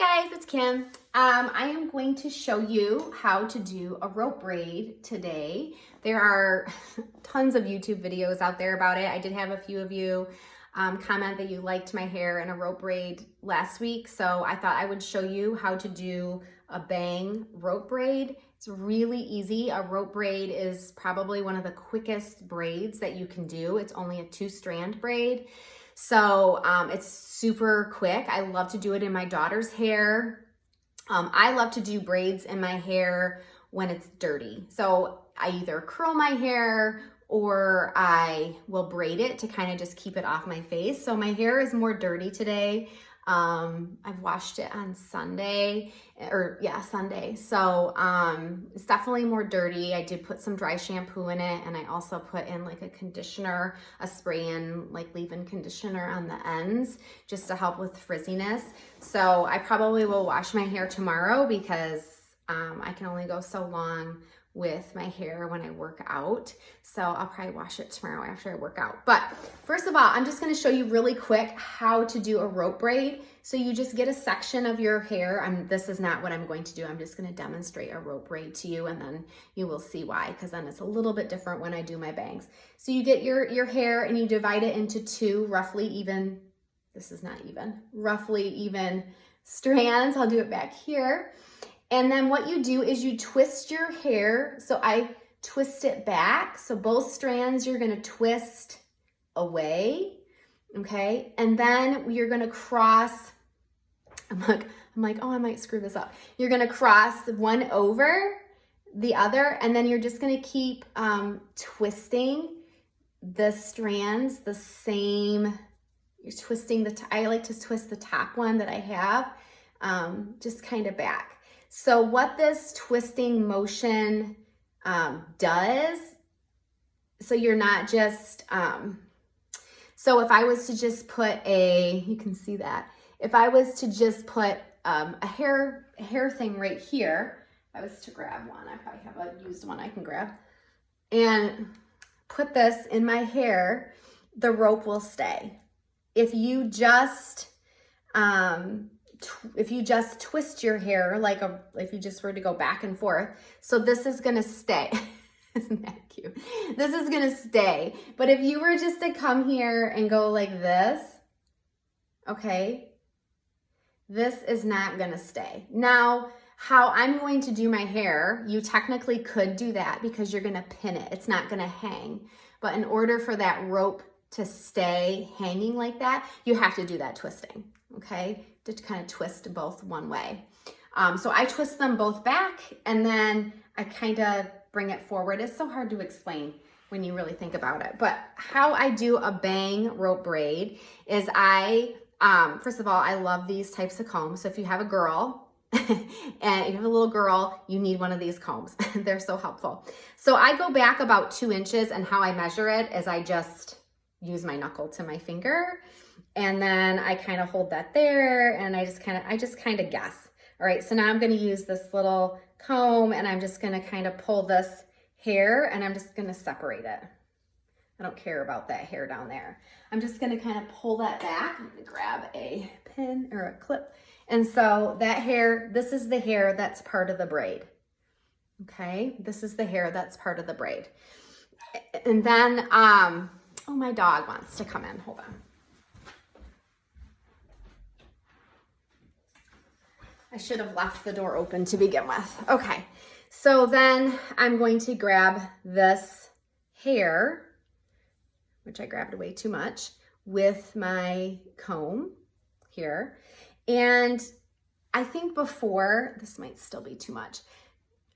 Hi guys, it's Kim. I am going to show you how to do a rope braid today. There are tons of YouTube videos out there about it. I did have a few of you comment that you liked my hair in a rope braid last week, so I thought I would show you how to do a bang rope braid. It's really easy. A rope braid is probably one of the quickest braids that you can do. It's only a 2-strand braid. So it's super quick. I love to do it in my daughter's hair. I love to do braids in my hair when it's dirty. So I either curl my hair or I will braid it to kind of just keep it off my face. So my hair is more dirty today. I've washed it on Sunday, Sunday. So it's definitely more dirty. I did put some dry shampoo in it, and I also put in like a conditioner, a spray-in like leave-in conditioner on the ends just to help with frizziness. So I probably will wash my hair tomorrow because I can only go so long with my hair when I work out. So I'll probably wash it tomorrow after I work out. But first of all, I'm just gonna show you really quick how to do a rope braid. So you just get a section of your hair. This is not what I'm going to do. I'm just gonna demonstrate a rope braid to you, and then you will see why, because then it's a little bit different when I do my bangs. So you get your hair and you divide it into two roughly even, this is not even, roughly even strands. I'll do it back here. And then what you do is you twist your hair. So I twist it back. So both strands you're gonna twist away, okay? And then you're gonna cross, I'm like, oh, I might screw this up. You're gonna cross one over the other, and then you're just gonna keep twisting the strands the same. You're twisting I like to twist the top one that I have, just kind of back. So what this twisting motion does, so you're not just, so if I was to just put you can see that, if I was to just put a hair thing right here, if I was to grab one, I probably have a used one I can grab, and put this in my hair, the rope will stay. If you just twist your hair if you just were to go back and forth, so this is gonna stay. Isn't that cute? This is gonna stay. But if you were just to come here and go like this, okay, this is not gonna stay. Now, how I'm going to do my hair, you technically could do that because you're gonna pin it. It's not gonna hang. But in order for that rope to stay hanging like that, you have to do that twisting, okay? To kind of twist both one way. So I twist them both back, and then I kind of bring it forward. It's so hard to explain when you really think about it. But how I do a bang rope braid is first of all, I love these types of combs. So if you have a girl, and if you have a little girl, you need one of these combs. They're so helpful. So I go back about 2 inches, and how I measure it is I just use my knuckle to my finger, and then I kind of hold that there, and I just kind of guess. All right, so now I'm going to use this little comb, and I'm just going to kind of pull this hair, and I'm just going to separate it. I don't care about that hair down there. I'm just going to kind of pull that back. I'm going to grab a pin or a clip. And so that hair, this is the hair that's part of the braid. Okay, this is the hair that's part of the braid. And then, oh, my dog wants to come in. Hold on. I should have left the door open to begin with. Okay, so then I'm going to grab this hair, which I grabbed way too much, with my comb here. And I think before, this might still be too much,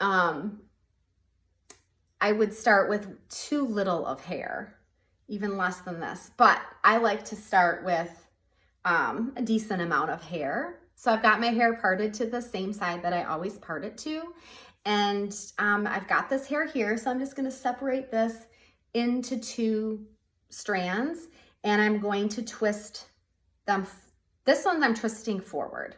I would start with too little of hair, even less than this. But I like to start with a decent amount of hair. So I've got my hair parted to the same side that I always part it to. And I've got this hair here, so I'm just gonna separate this into 2 strands, and I'm going to twist them. This one I'm twisting forward,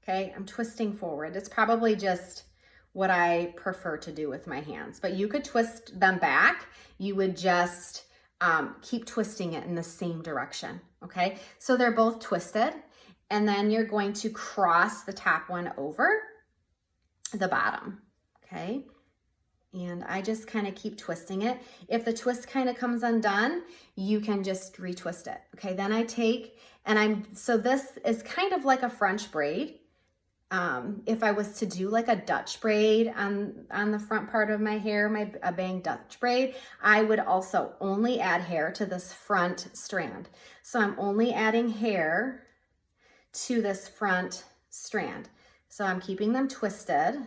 okay? I'm twisting forward. It's probably just what I prefer to do with my hands, but you could twist them back. You would just keep twisting it in the same direction, okay? So they're both twisted, and then you're going to cross the top one over the bottom, okay? And I just kind of keep twisting it. If the twist kind of comes undone, you can just retwist it. Okay, then I take, so this is kind of like a French braid. If I was to do like a Dutch braid on the front part of my hair, a bang Dutch braid, I would also only add hair to this front strand. So I'm only adding hair to this front strand. So I'm keeping them twisted.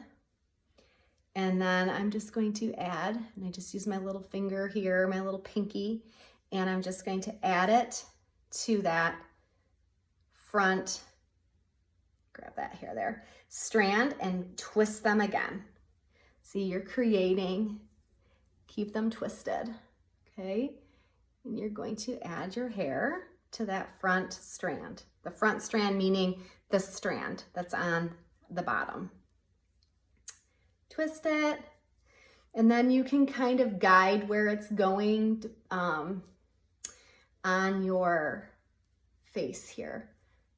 And then I'm just going to add, and I just use my little finger here, my little pinky, and I'm just going to add it to that front, grab that hair there, strand, and twist them again. See, you're creating, keep them twisted, okay? And you're going to add your hair to that front strand. The front strand meaning the strand that's on the bottom. Twist it, and then you can kind of guide where it's going on your face here.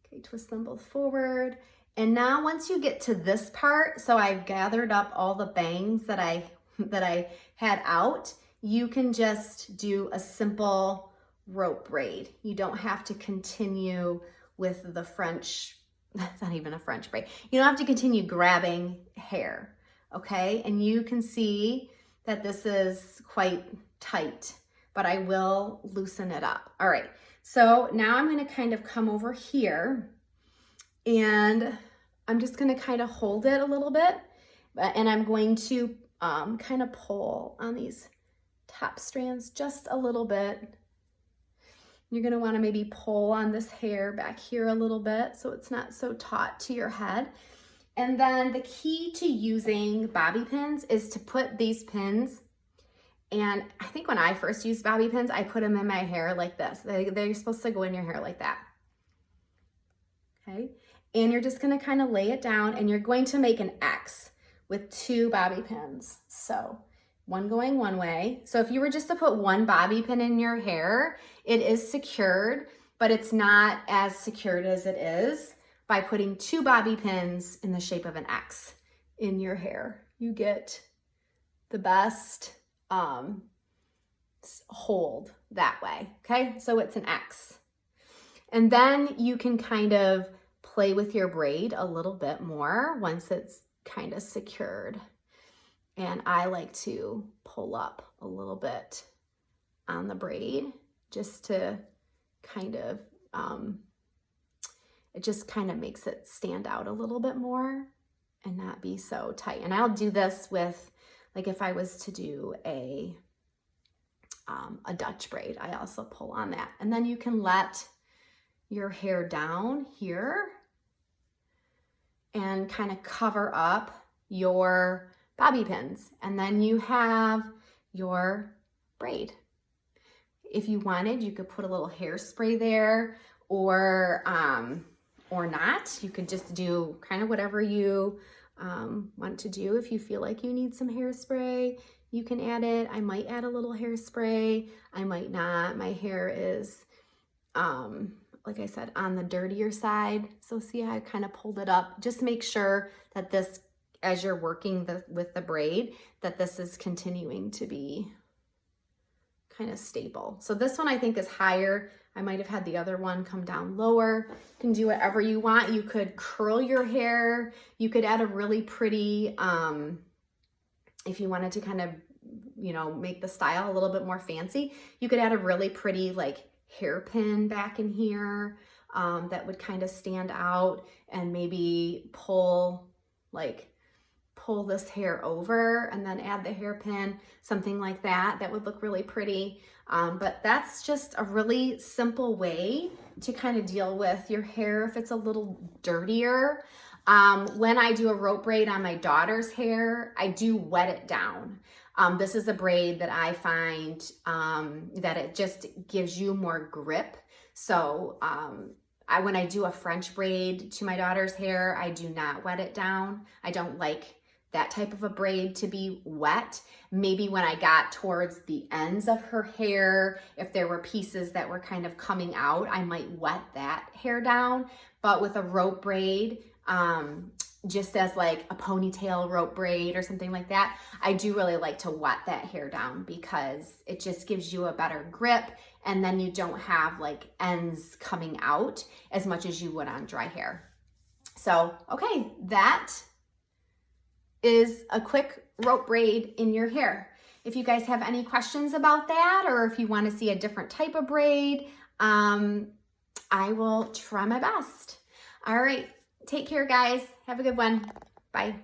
Okay, twist them both forward. And now once you get to this part, so I've gathered up all the bangs that I had out, you can just do a simple rope braid. You don't have to continue with the French, that's not even a French braid. You don't have to continue grabbing hair. Okay, and you can see that this is quite tight, but I will loosen it up. All right, so now I'm gonna kind of come over here and I'm just gonna kind of hold it a little bit, and I'm going to kind of pull on these top strands just a little bit. You're gonna wanna maybe pull on this hair back here a little bit so it's not so taut to your head. And then the key to using bobby pins is to put these pins, and I think when I first used bobby pins, I put them in my hair like this. They're supposed to go in your hair like that. Okay, and you're just gonna kind of lay it down, and you're going to make an X with 2 bobby pins. So one going one way. So if you were just to put 1 bobby pin in your hair, it is secured, but it's not as secured as it is by putting 2 bobby pins in the shape of an X in your hair. You get the best hold that way, okay? So it's an X. And then you can kind of play with your braid a little bit more once it's kind of secured. And I like to pull up a little bit on the braid just to kind of, it just kind of makes it stand out a little bit more and not be so tight. And I'll do this with, like if I was to do a Dutch braid, I also pull on that. And then you can let your hair down here and kind of cover up your bobby pins. And then you have your braid. If you wanted, you could put a little hairspray there, or not. You could just do kind of whatever you want to do. If you feel like you need some hairspray, you can add it. I might add a little hairspray. I might not. My hair is, like I said, on the dirtier side. So see how I kind of pulled it up. Just make sure that this, as you're working with the braid, that this is continuing to be kind of stable. So this one I think is higher. I might have had the other one come down lower. You can do whatever you want. You could curl your hair. You could add a really pretty, if you wanted to kind of, you know, make the style a little bit more fancy, you could add a really pretty like hairpin back in here that would kind of stand out, and maybe pull this hair over and then add the hairpin, something like that. That would look really pretty. But that's just a really simple way to kind of deal with your hair if it's a little dirtier. When I do a rope braid on my daughter's hair, I do wet it down. This is a braid that I find that it just gives you more grip. So when I do a French braid to my daughter's hair, I do not wet it down. I don't like that type of a braid to be wet. Maybe when I got towards the ends of her hair, if there were pieces that were kind of coming out, I might wet that hair down. But with a rope braid, just as like a ponytail rope braid or something like that, I do really like to wet that hair down because it just gives you a better grip, and then you don't have like ends coming out as much as you would on dry hair. So, okay, that is a quick rope braid in your hair. If you guys have any questions about that, or if you want to see a different type of braid, I will try my best. All right, take care, guys. Have a good one. Bye.